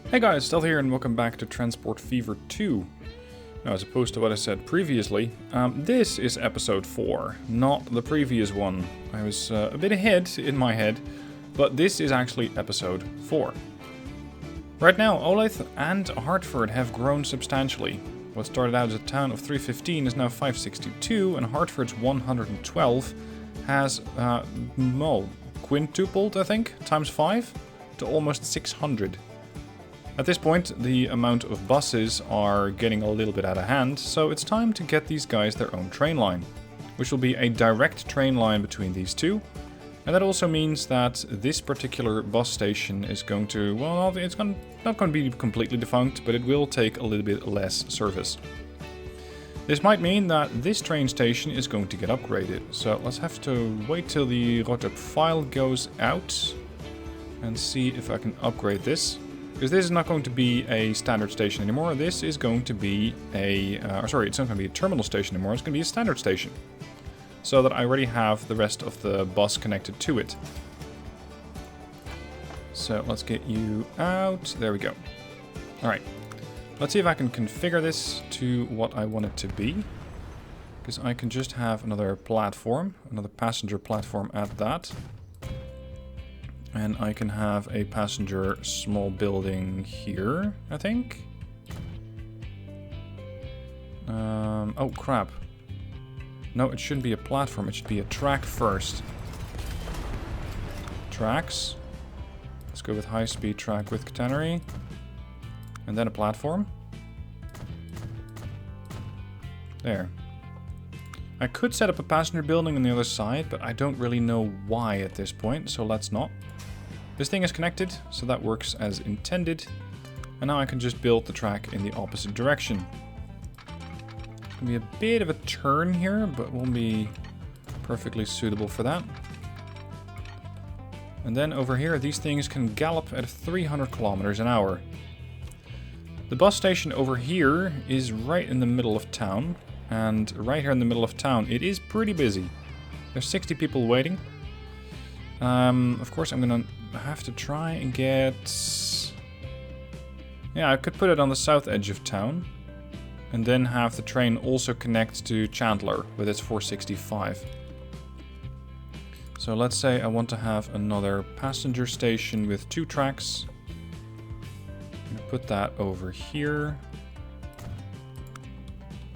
Hey guys, Stealth here and welcome back to Transport Fever 2. Now, as opposed to what I said previously, this is episode 4, not the previous one. I was a bit ahead in my head, but this is actually episode 4. Right now, Olathe and Hartford have grown substantially. What started out as a town of 315 is now 562, and Hartford's 112 has, quintupled, I think, times 5, to almost 600. At this point, the amount of buses are getting a little bit out of hand, so it's time to get these guys their own train line, which will be a direct train line between these two. And that also means that this particular bus station is going to, well, it's not going to be completely defunct, but it will take a little bit less service. This might mean that this train station is going to get upgraded, so let's have to wait till the Rotorp file goes out and see if I can upgrade this. Because this is not going to be a standard station anymore. This is going to be a... it's not going to be a terminal station anymore. It's going to be a standard station. So that I already have the rest of the bus connected to it. So let's get you out. There we go. Alright. Let's see if I can configure this to what I want it to be. Because I can just have another platform. Another passenger platform at that. And I can have a passenger small building here, I think. Oh crap. No, it shouldn't be a platform, it should be a track first. Tracks. Let's go with high-speed track with catenary. And then a platform. There. I could set up a passenger building on the other side, but I don't really know why at this point, so let's not. This thing is connected, so that works as intended. And now I can just build the track in the opposite direction. It's going to be a bit of a turn here, but will be perfectly suitable for that. And then over here, these things can gallop at 300 kilometers an hour. The bus station over here is right in the middle of town. And right here in the middle of town, it is pretty busy. There's 60 people waiting. Of course, I'm gonna have to try and get... Yeah, I could put it on the south edge of town. And then have the train also connect to Chandler with its 465. So let's say I want to have another passenger station with 2 tracks. I'm gonna put that over here.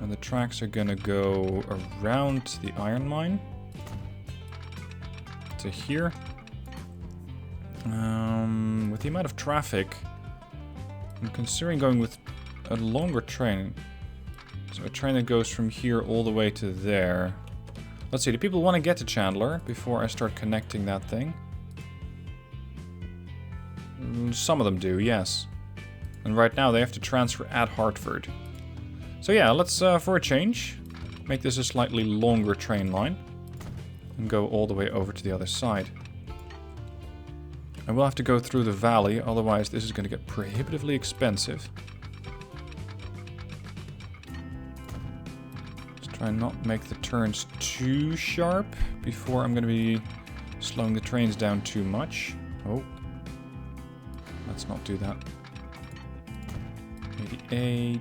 And the tracks are gonna go around the iron mine. To here. With the amount of traffic, I'm considering going with a longer train. So a train that goes from here all the way to there. Let's see, do people want to get to Chandler before I start connecting that thing? Some of them do, yes. And right now they have to transfer at Hartford. So yeah, let's, for a change, make this a slightly longer train line. And go all the way over to the other side. I will have to go through the valley, otherwise this is going to get prohibitively expensive. Let's try and not make the turns too sharp before I'm going to be slowing the trains down too much. Oh. Let's not do that. 88.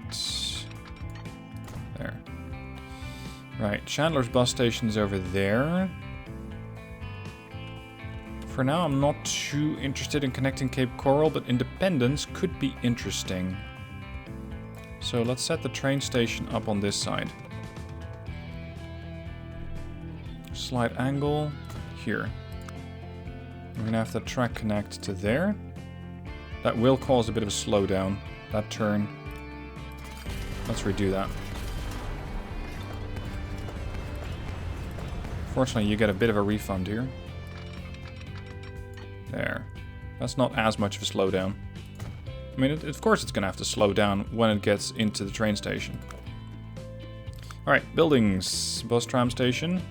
There. Right, Chandler's bus station is over there. For now, I'm not too interested in connecting Cape Coral, but Independence could be interesting. So let's set the train station up on this side. Slight angle here. We're gonna have the track connect to there. That will cause a bit of a slowdown, that turn. Let's redo that. Fortunately, you get a bit of a refund here. There. That's not as much of a slowdown. I mean, of course it's going to have to slow down when it gets into the train station. Alright, buildings. Bus tram station.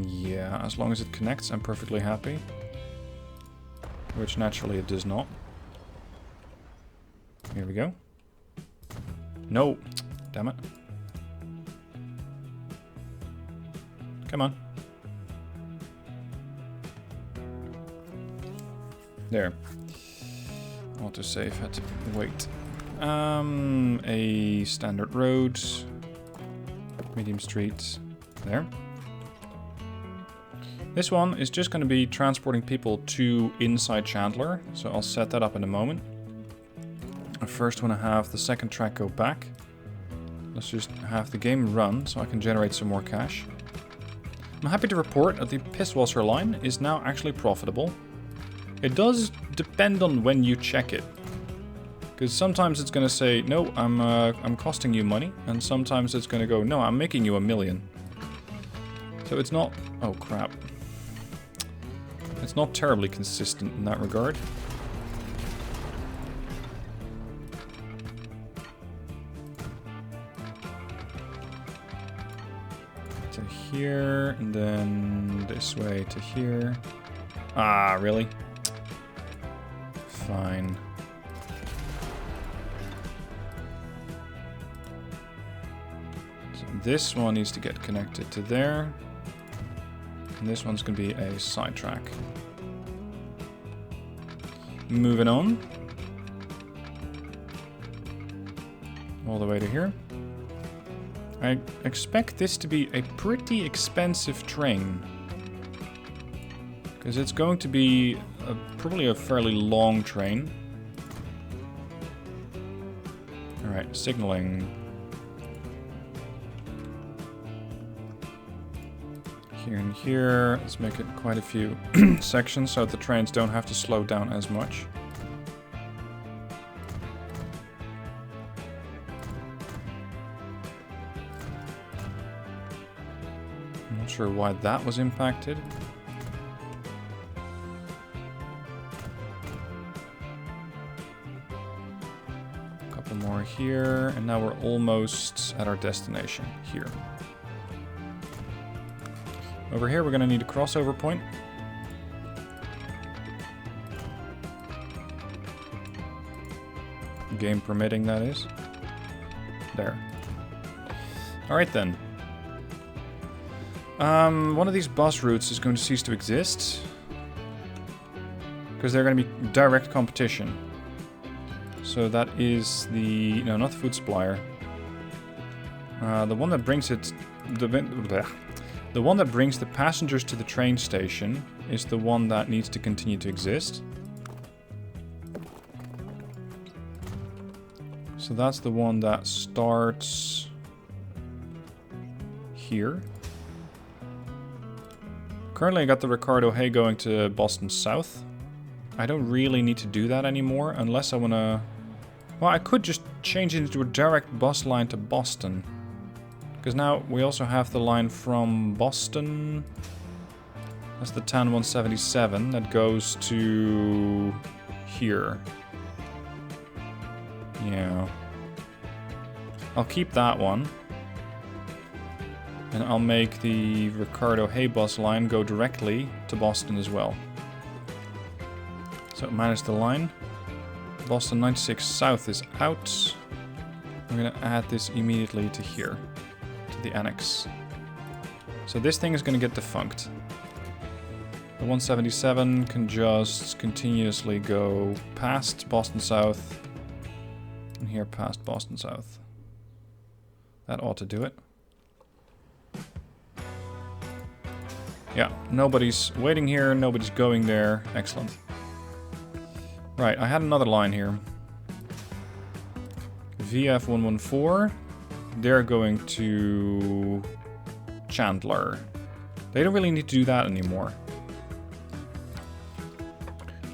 Yeah, as long as it connects, I'm perfectly happy. Which naturally it does not. Here we go. No. Damn it. Come on. There. Autosave had to wait. A standard road. Medium street. There. This one is just going to be transporting people to inside Chandler. So I'll set that up in a moment. I first want to have the second track go back. Let's just have the game run so I can generate some more cash. I'm happy to report that the Pisswasser line is now actually profitable. It does depend on when you check it. Because sometimes it's going to say, no, I'm costing you money. And sometimes it's going to go, no, I'm making you $1 million. So it's not... Oh, crap. It's not terribly consistent in that regard. To here, and then this way to here. Ah, really? Fine. So this one needs to get connected to there. And this one's going to be a sidetrack. Moving on. All the way to here. I expect this to be a pretty expensive train. Because it's going to be probably a fairly long train. Alright, signaling. Here and here. Let's make it quite a few sections so that the trains don't have to slow down as much. I'm not sure why that was impacted. A couple more here, and now we're almost at our destination here. Over here, we're going to need a crossover point. Game permitting, that is. There. Alright then. One of these bus routes is going to cease to exist. Because they're going to be direct competition. So that is the... No, not the food supplier. The one that brings it... The one that brings the passengers to the train station is the one that needs to continue to exist. So that's the one that starts here. Currently I got the Ricardo Hay going to Boston South. I don't really need to do that anymore unless I want to... Well, I could just change it into a direct bus line to Boston. Because now we also have the line from Boston. That's the TAN 177 that goes to here. Yeah. I'll keep that one. And I'll make the Ricardo Hay bus line go directly to Boston as well. So manage the line. Boston 96 South is out. I'm going to add this immediately to here. The annex. So this thing is going to get defunct. The 177 can just continuously go past Boston South and here past Boston South. That ought to do it. Yeah, nobody's waiting here, nobody's going there. Excellent. Right, I had another line here. VF114. They're going to Chandler. They don't really need to do that anymore.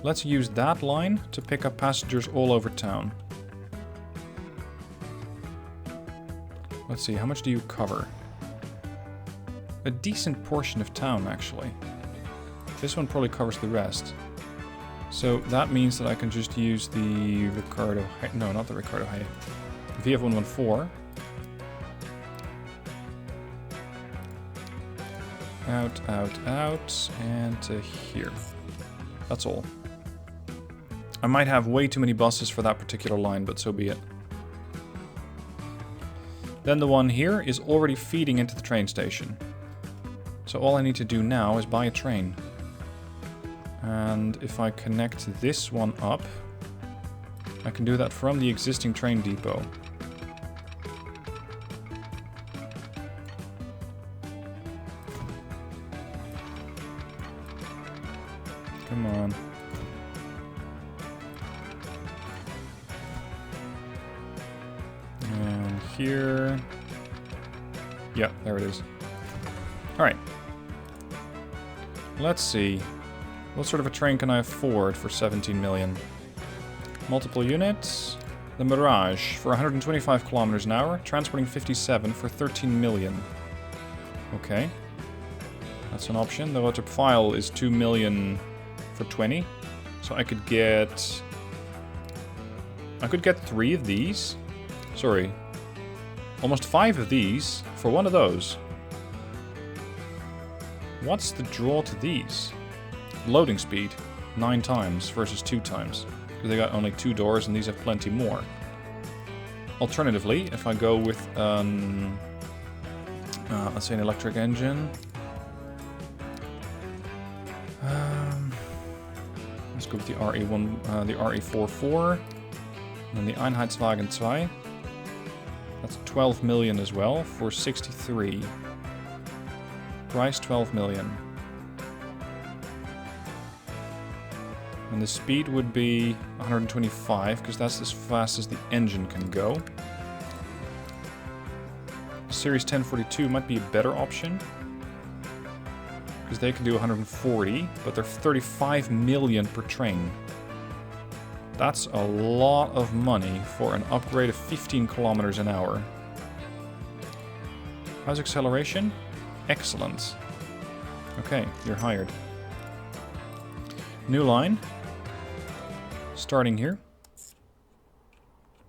Let's use that line to pick up passengers all over town. Let's see, how much do you cover? A decent portion of town, actually. This one probably covers the rest. So that means that I can just use the Ricardo... No, not the Ricardo Hay. VF114. Out, out, out, and to here. That's all. I might have way too many buses for that particular line, but so be it. Then the one here is already feeding into the train station. So all I need to do now is buy a train. And if I connect this one up, I can do that from the existing train depot. Come on. And here. Yeah, there it is. Alright. Let's see. What sort of a train can I afford for 17 million? Multiple units. The Mirage for 125 kilometers an hour, transporting 57 for 13 million. Okay. That's an option. The water file is 2 million for 20. So I could get 3 of these. Sorry. Almost 5 of these for one of those. What's the draw to these? Loading speed, 9 times versus 2 times. Because they got only 2 doors and these have plenty more. Alternatively, if I go with, let's say an electric engine. Let's go with the the RE44. And then the Einheitswagen 2. That's 12 million as well for 63. Price 12 million. And the speed would be 125, because that's as fast as the engine can go. Series 1042 might be a better option, because they can do 140, but they're 35 million per train. That's a lot of money for an upgrade of 15 kilometers an hour. How's acceleration? Excellent. Okay, you're hired. New line. Starting here.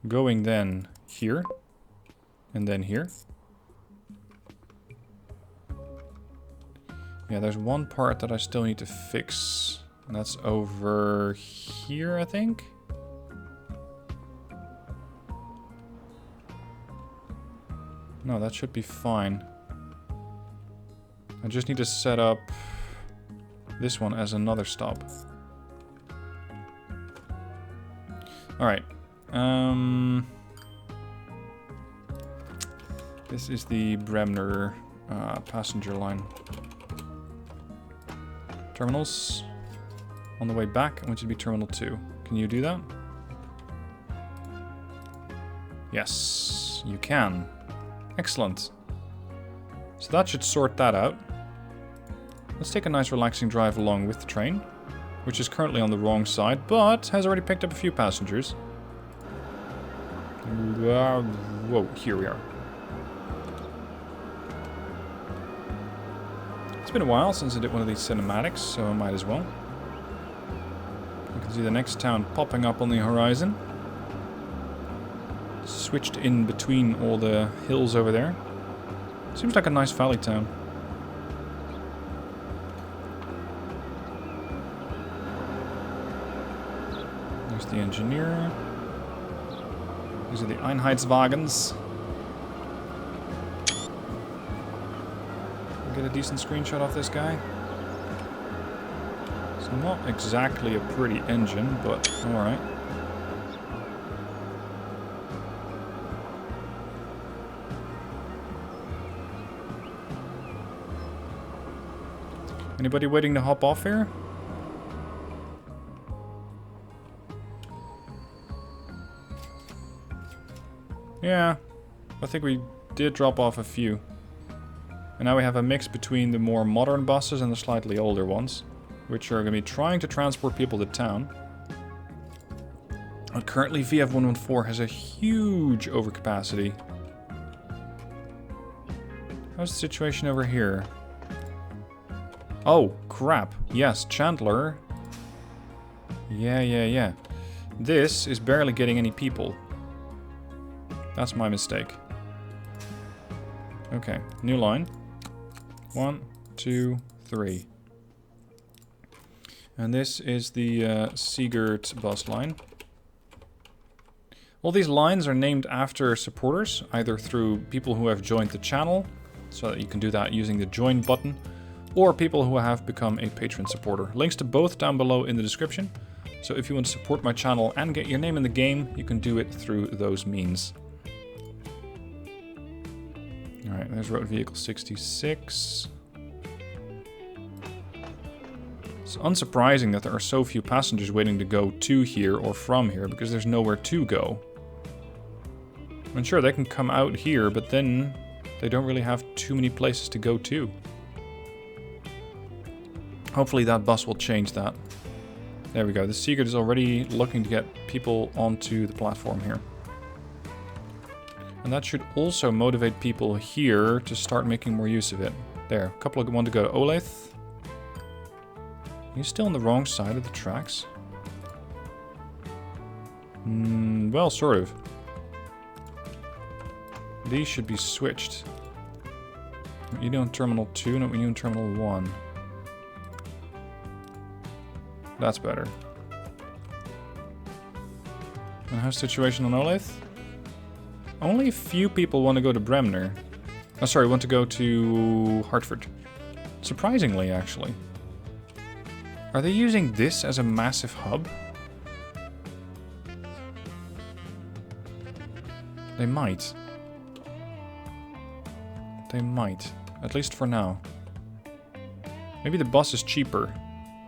Going then here. And then here. Yeah, there's one part that I still need to fix. And that's over here, I think. No, that should be fine. I just need to set up this one as another stop. Alright. This is the Bremner passenger line. Terminals. On the way back, I want you to be Terminal 2. Can you do that? Yes, you can. Excellent. So that should sort that out. Let's take a nice relaxing drive along with the train, which is currently on the wrong side, but has already picked up a few passengers. Whoa, here we are. It's been a while since I did one of these cinematics, so I might as well. You can see the next town popping up on the horizon. Switched in between all the hills over there. Seems like a nice valley town. There's the engineer. These are the Einheitswagens. Get a decent screenshot off this guy. It's not exactly a pretty engine, but alright. Anybody waiting to hop off here? Yeah, I think we did drop off a few. And now we have a mix between the more modern buses and the slightly older ones, which are going to be trying to transport people to town. But currently VF114 has a huge overcapacity. How's the situation over here? Oh, crap. Yes, Chandler. Yeah. This is barely getting any people. That's my mistake. Okay, new line. 1, 2, 3. And this is the Siegert bus line. All these lines are named after supporters, either through people who have joined the channel, so that you can do that using the join button, or people who have become a patron supporter. Links to both down below in the description. So if you want to support my channel and get your name in the game, you can do it through those means. Alright, there's road vehicle 66. It's unsurprising that there are so few passengers waiting to go to here or from here, because there's nowhere to go. I mean, sure, they can come out here, but then they don't really have too many places to go to. Hopefully that bus will change that. There we go. The Siegert is already looking to get people onto the platform here. And that should also motivate people here to start making more use of it. There, a couple want to go to Olathe. He's still on the wrong side of the tracks. Well, sort of. These should be switched. You do on Terminal 2, not you in Terminal 1. That's better. And how's the situation on Olathe? Only a few people want to go to Bremner. Oh, sorry, want to go to Hartford. Surprisingly, actually. Are they using this as a massive hub? They might. They might. At least for now. Maybe the bus is cheaper.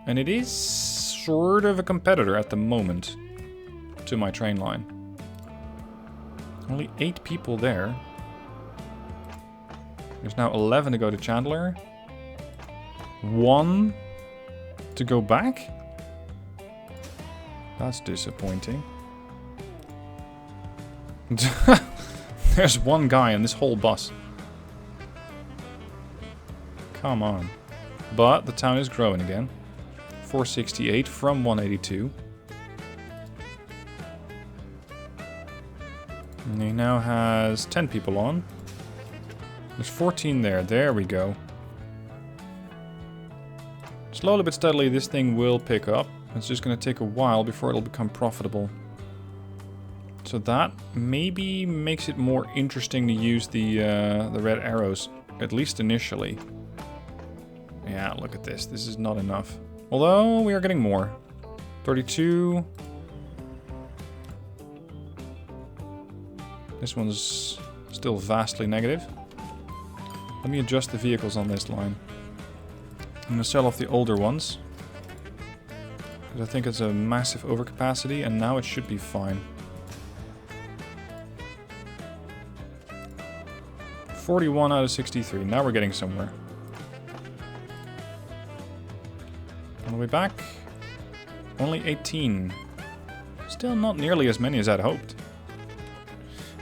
And it is sort of a competitor at the moment to my train line. Only 8 people there. There's now 11 to go to Chandler. 1 to go back? That's disappointing. There's 1 guy in this whole bus. Come on. But the town is growing again. 468 from 182. And he now has 10 people on. There's 14 there. There we go. Slowly but steadily, this thing will pick up. It's just going to take a while before it'll become profitable. So that maybe makes it more interesting to use the red arrows, at least initially. Yeah, look at this. This is not enough. Although, we are getting more. 32. This one's still vastly negative. Let me adjust the vehicles on this line. I'm going to sell off the older ones. Because I think it's a massive overcapacity, and now it should be fine. 41 out of 63. Now we're getting somewhere. On the way back, only 18. Still not nearly as many as I'd hoped.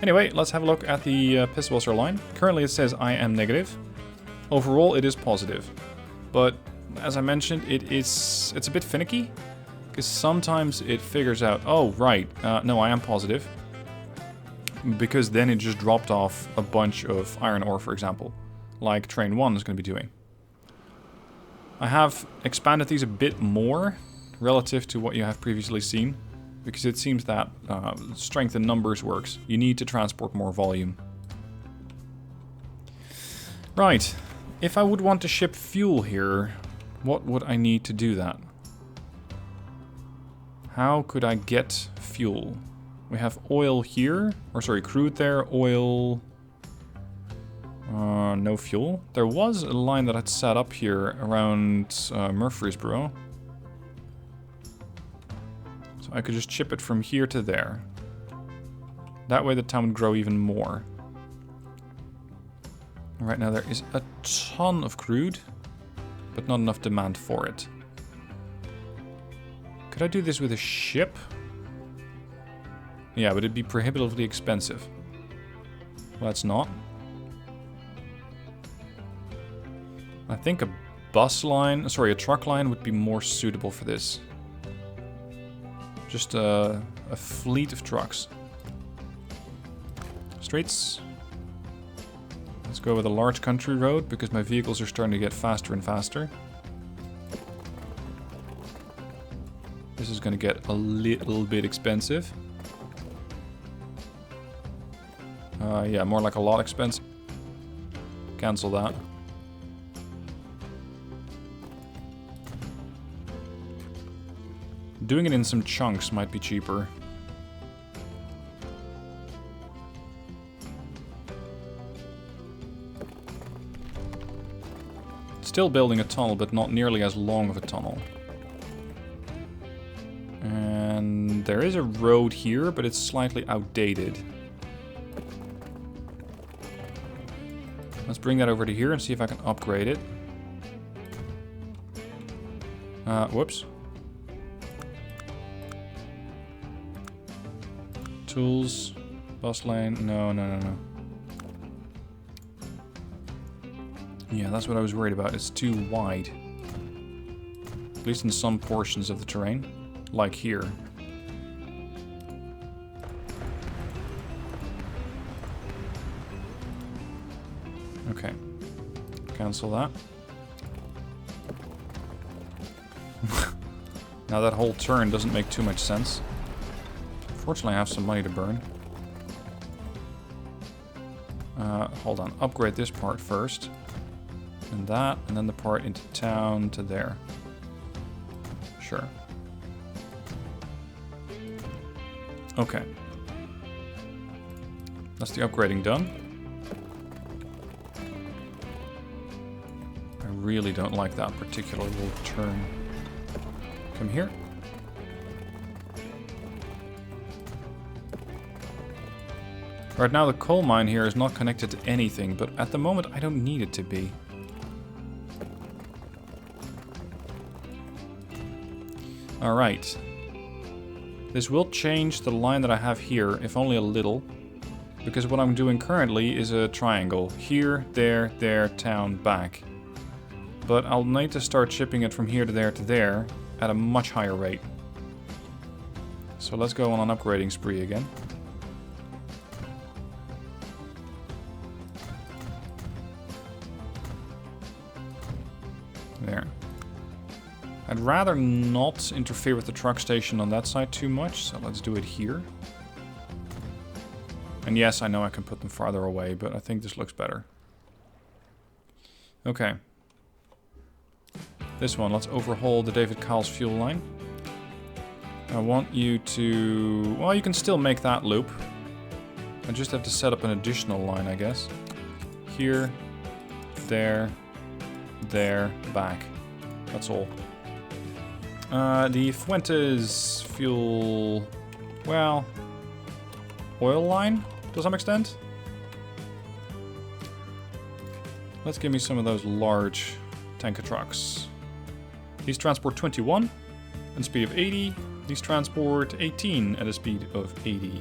Anyway, let's have a look at the Pisswasser line. Currently it says I am negative. Overall it is positive. But as I mentioned, it's a bit finicky. Because sometimes it figures out, oh right, no, I am positive. Because then it just dropped off a bunch of iron ore, for example. Like train 1 is going to be doing. I have expanded these a bit more relative to what you have previously seen, because it seems that strength in numbers works. You need to transport more volume. Right, if I would want to ship fuel here, what would I need to do that? How could I get fuel? We have oil here, or sorry, crude there, oil... no fuel. There was a line that I'd set up here around Murfreesboro. So I could just ship it from here to there. That way the town would grow even more. Right now there is a ton of crude, but not enough demand for it. Could I do this with a ship? Yeah, but it'd be prohibitively expensive. Well, it's not. I think a bus line, sorry, a truck line would be more suitable for this. Just a fleet of trucks. Streets. Let's go with a large country road because my vehicles are starting to get faster and faster. This is going to get a little bit expensive. Yeah, more like a lot expensive. Cancel that. Doing it in some chunks might be cheaper. Still building a tunnel, but not nearly as long of a tunnel. And there is a road here, but it's slightly outdated. Let's bring that over to here and see if I can upgrade it. Whoops. Tools. Bus lane. No. Yeah, that's what I was worried about. It's too wide. At least in some portions of the terrain. Like here. Okay. Cancel that. Now that whole turn doesn't make too much sense. Fortunately, I have some money to burn. Hold on. Upgrade this part first. And that, and then the part into town to there. Sure. Okay. That's the upgrading done. I really don't like that particular little turn. Come here. Right now the coal mine here is not connected to anything, but at the moment I don't need it to be. Alright. This will change the line that I have here, if only a little. Because what I'm doing currently is a triangle. Here, there, town, back. But I'll need to start shipping it from here to there at a much higher rate. So let's go on an upgrading spree again. There. I'd rather not interfere with the truck station on that side too much, so let's do it here. And yes, I know I can put them farther away, but I think this looks better. Okay. This one, let's overhaul the David Kyle's fuel line. I want you to... Well, you can still make that loop. I just have to set up an additional line, I guess. Here, there, back. That's all. The Fuentes fuel... Well... Oil line, to some extent. Let's give me some of those large tanker trucks. These transport 21 at a speed of 80. These transport 18 at a speed of 80.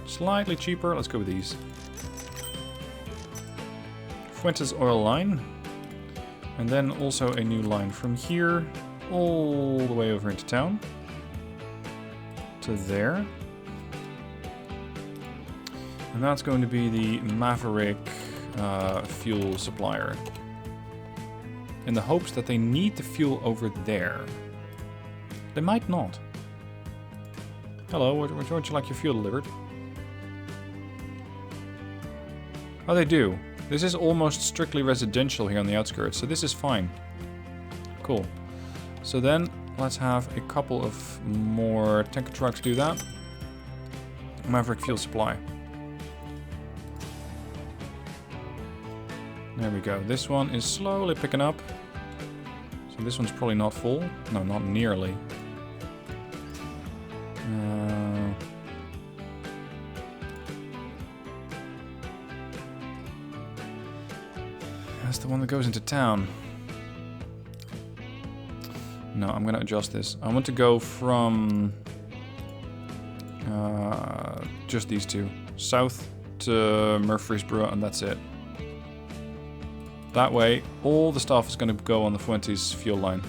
Slightly cheaper, let's go with these. Fuentes oil line. And then also a new line from here all the way over into town. To there. And that's going to be the Maverick fuel supplier. In the hopes that they need the fuel over there. They might not. Hello, would you like your fuel delivered? Oh, they do. This is almost strictly residential here on the outskirts, so this is fine. Cool. So then, let's have a couple of more tanker trucks do that. Maverick fuel supply. There we go. This one is slowly picking up. So this one's probably not full. No, not nearly. That's the one that goes into town. No, I'm gonna adjust this. I want to go from just these two. South to Murfreesboro, and that's it. That way, all the stuff is going to go on the Fuentes fuel line.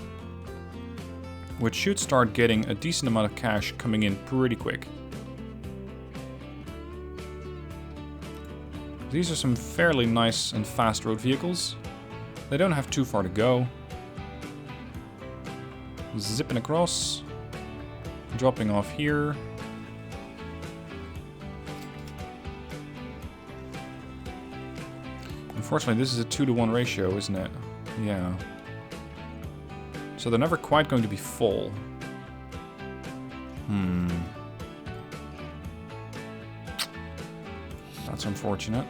Which should start getting a decent amount of cash coming in pretty quick. These are some fairly nice and fast road vehicles. They don't have too far to go. Zipping across. Dropping off here. Unfortunately, this is a 2-to-1 ratio, isn't it? Yeah. So they're never quite going to be full. That's unfortunate.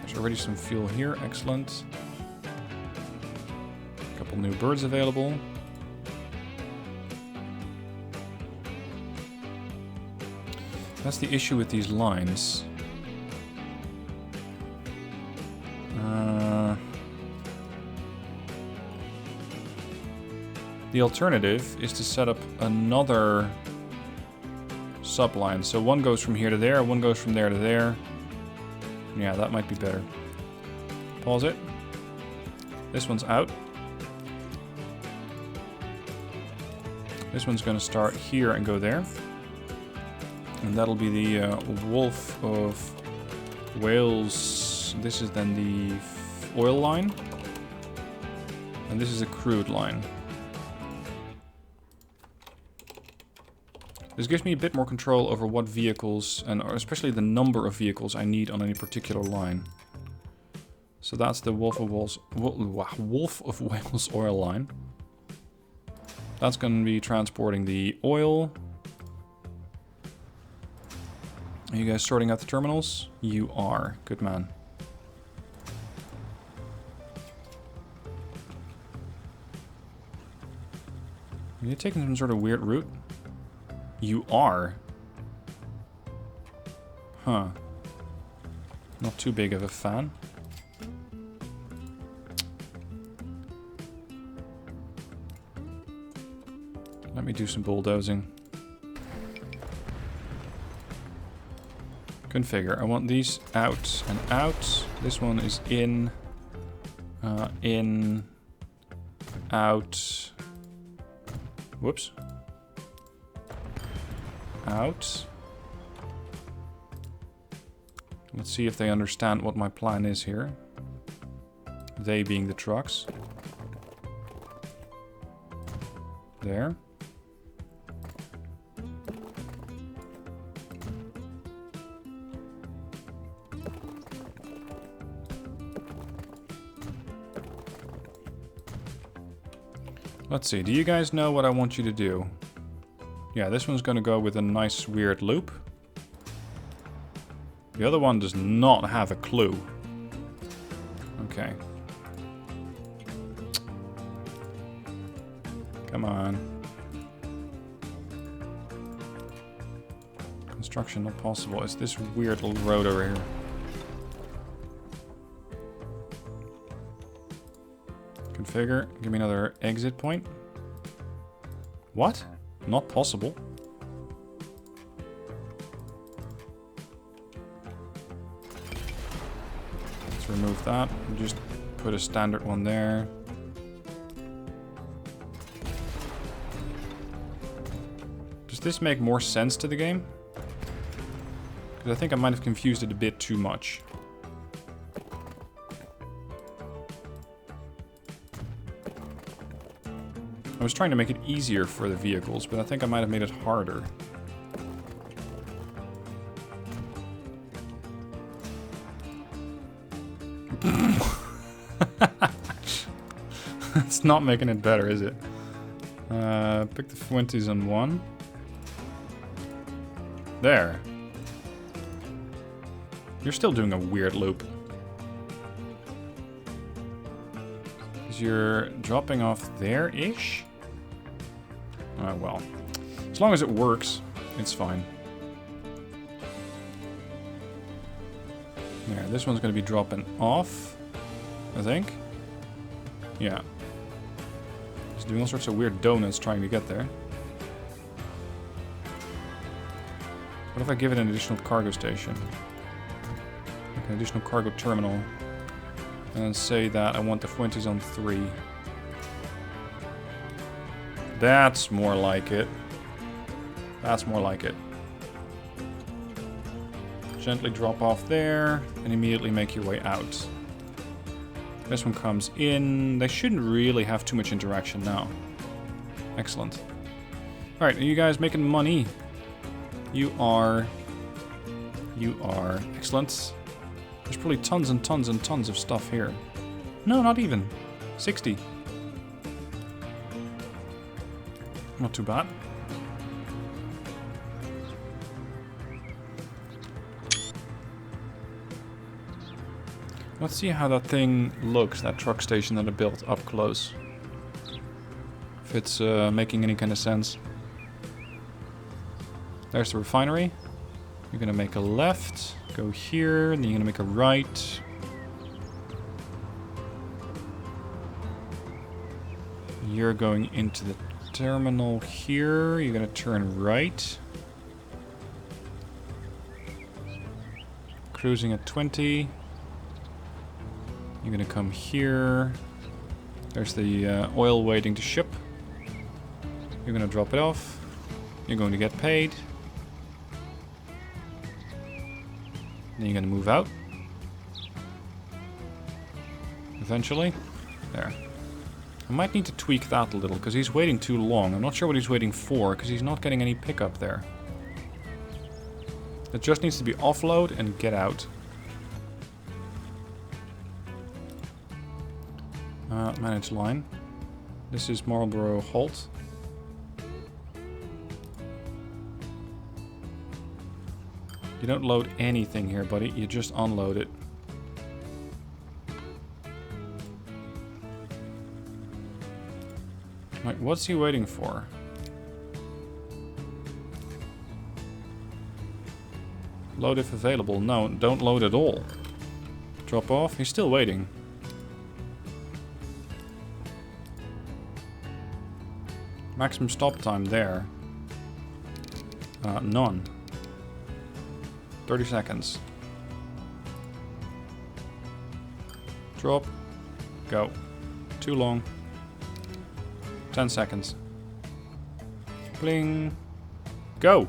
There's already some fuel here. Excellent. A couple new birds available. That's the issue with these lines. The alternative is to set up another subline. So one goes from here to there, one goes from there to there. Yeah, that might be better. Pause it. This one's out. This one's going to start here and go there. And that'll be the Wolf of Wales. This is then the oil line. And this is a crude line. This gives me a bit more control over what vehicles, and especially the number of vehicles I need on any particular line. So that's the Wolf of Wales oil line. That's going to be transporting the oil. Are you guys sorting out the terminals? You are. Good man. Are you taking some sort of weird route? You are. Huh. Not too big of a fan. Let me do some bulldozing. Configure. I want these out and out. This one is in, out. Whoops. Out. Let's see if they understand what my plan is here. They being the trucks. There. Let's see, do you guys know what I want you to do? Yeah, this one's going to go with a nice weird loop. The other one does not have a clue. Okay. Come on. Construction not possible. It's this weird little road over here. Configure. Give me another exit point. What? Not possible. Let's remove that and just put a standard one there. Does this make more sense to the game? Because I think I might have confused it a bit too much. I was trying to make it easier for the vehicles, but I think I might have made it harder. It's not making it better, is it? Pick the Fuentes on one. There. You're still doing a weird loop. Because you're dropping off there-ish? Oh, well. As long as it works, it's fine. There, this one's going to be dropping off, I think. Yeah. It's doing all sorts of weird donuts trying to get there. What if I give it an additional cargo station? Like an additional cargo terminal. And say that I want the Fuentes on 3. That's more like it. That's more like it. Gently drop off there and immediately make your way out. This one comes in. They shouldn't really have too much interaction now. Excellent. Alright, are you guys making money? You are. You are. Excellent. There's probably tons and tons and tons of stuff here. No, not even. 60. Not too bad. Let's see how that thing looks, that truck station that I built up close. If it's making any kind of sense. There's the refinery. You're gonna make a left, go here, and then you're gonna make a right. You're going into the terminal here. You're gonna turn right. Cruising at 20. You're gonna come here. There's the oil waiting to ship. You're gonna drop it off. You're going to get paid. Then you're gonna move out. Eventually. There. I might need to tweak that a little, because he's waiting too long. I'm not sure what he's waiting for, because he's not getting any pickup there. It just needs to be offload and get out. Manage line. This is Marlborough Halt. You don't load anything here, buddy. You just unload it. Like, what's he waiting for? Load if available. No, don't load at all. Drop off. He's still waiting. Maximum stop time there. None. 30 seconds. Drop. Go. Too long. 10 seconds. Bling. Go.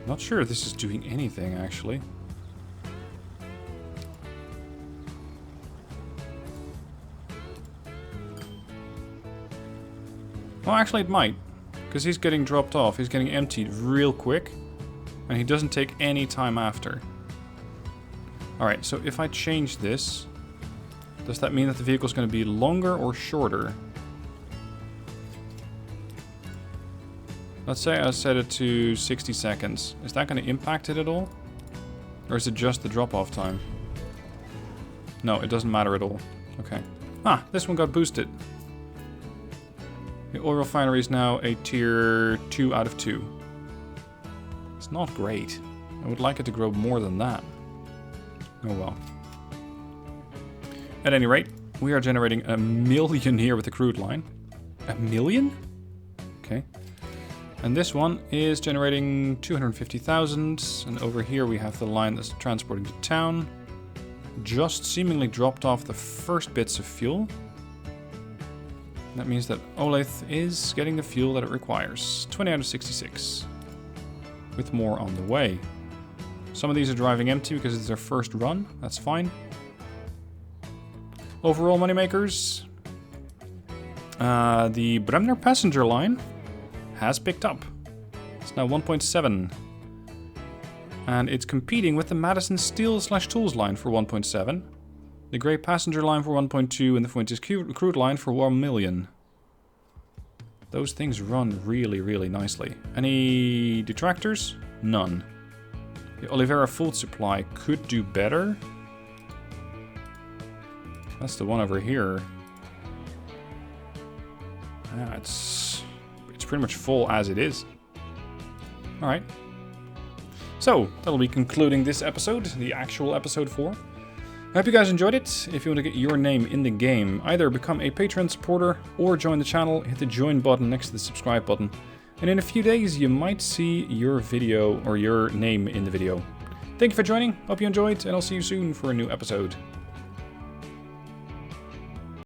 Not sure if this is doing anything, actually. Well, actually it might. Because he's getting dropped off. He's getting emptied real quick. And he doesn't take any time after. Alright, so if I change this, does that mean that the vehicle is going to be longer or shorter? Let's say I set it to 60 seconds. Is that going to impact it at all? Or is it just the drop-off time? No, it doesn't matter at all. Okay. Ah, this one got boosted. The oil refinery is now a tier 2 out of 2. It's not great. I would like it to grow more than that. Oh well. At any rate, we are generating 1 million here with the crude line. 1 million? Okay. And this one is generating 250,000. And over here we have the line that's transporting to town. Just seemingly dropped off the first bits of fuel. That means that Olathe is getting the fuel that it requires. 20 out of 66. With more on the way. Some of these are driving empty because it's their first run. That's fine. Overall moneymakers. The Bremner passenger line has picked up. It's now 1.7. And it's competing with the Madison steel/tools line for 1.7. The grey passenger line for 1.2 and the Fuentes crude line for 1 million. Those things run really, really nicely. Any detractors? None. The Oliveira food supply could do better. That's the one over here. Yeah, it's pretty much full as it is. Alright. So, that'll be concluding this episode, the actual episode 4. I hope you guys enjoyed it. If you want to get your name in the game, either become a Patreon supporter or join the channel, hit the join button next to the subscribe button. And in a few days, you might see your video or your name in the video. Thank you for joining, hope you enjoyed, and I'll see you soon for a new episode.